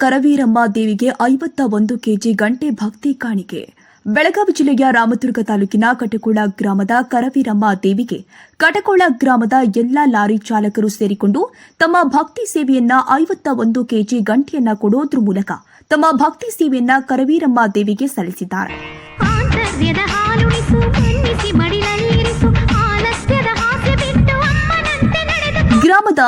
ಕರವೀರಮ್ಮ ದೇವಿಗೆ 51 ಕೆಜಿ ಗಂಟೆ ಭಕ್ತಿ ಕಾಣಿಕೆ. ಬೆಳಗಾವಿ ಜಿಲ್ಲೆಯ ರಾಮದುರ್ಗ ತಾಲೂಕಿನ ಕಟಕೋಳ ಗ್ರಾಮದ ಕರವೀರಮ್ಮ ದೇವಿಗೆ ಕಟಕೋಳ ಗ್ರಾಮದ ಎಲ್ಲಾ ಲಾರಿ ಚಾಲಕರು ಸೇರಿಕೊಂಡು ತಮ್ಮ ಭಕ್ತಿ ಸೇವೆಯನ್ನ 51 ಕೆಜಿ ಗಂಟೆಯನ್ನ ಕೊಡೋದ್ರ ಮೂಲಕ ತಮ್ಮ ಭಕ್ತಿ ಸೇವೆಯನ್ನ ಕರವೀರಮ್ಮ ದೇವಿಗೆ ಸಲ್ಲಿಸಿದ್ದಾರೆ. ಗ್ರಾಮದ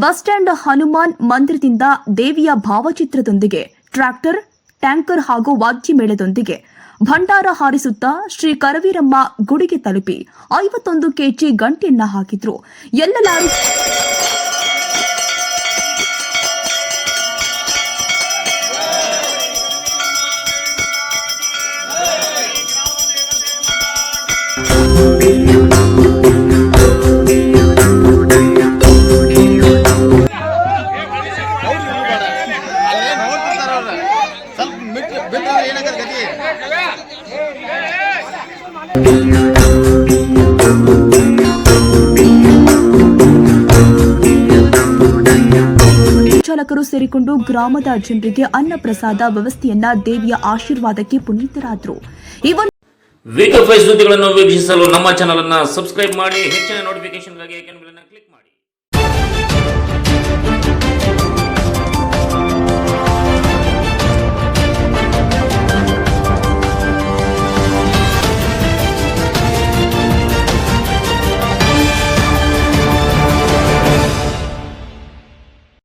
ಬಸ್ ಸ್ಟ್ಯಾಂಡ್ ಹನುಮಾನ್ ಮಂದಿರದಿಂದ ದೇವಿಯ ಭಾವಚಿತ್ರದೊಂದಿಗೆ ಟ್ರ್ಯಾಕ್ಟರ್, ಟ್ಯಾಂಕರ್ ಹಾಗೂ ವಾದ್ಯ ಮೇಳದೊಂದಿಗೆ ಭಂಡಾರ ಹಾರಿಸುತ್ತಾ ಶ್ರೀ ಕರವೀರಮ್ಮ ಗುಡಿಗೆ ತಲುಪಿ 51 ಕೆಜಿ ಗಂಟೆಯನ್ನ ಹಾಕಿದ್ರು. ಎಲ್ಲ ಲಾರಿ ಚಾಲಕರು ಸೇರಿಕೊಂಡು ಗ್ರಾಮದ ಜನರಿಗೆ ಅನ್ನ ಪ್ರಸಾದ ವ್ಯವಸ್ಥೆಯನ್ನ ದೇವಿಯ ಆಶೀರ್ವಾದಕ್ಕೆ ಪುನೀತರಾದರು. ವೀಕ್ ಸುದ್ದಿಗಳನ್ನು ವೀಕ್ಷಿಸಲು ನಮ್ಮ ಚಾನೆಲ್ ಅನ್ನು ಸಬ್ಸ್ಕ್ರೈಬ್ ಮಾಡಿ. ಹೆಚ್ಚಿನ ನೋಟಿಫಿಕೇಶನ್ಗಾಗಿ ಐಕಾನ್ ಬೆಲ್ ಅನ್ನು ಕ್ಲಿಕ್ ಮಾಡಿ.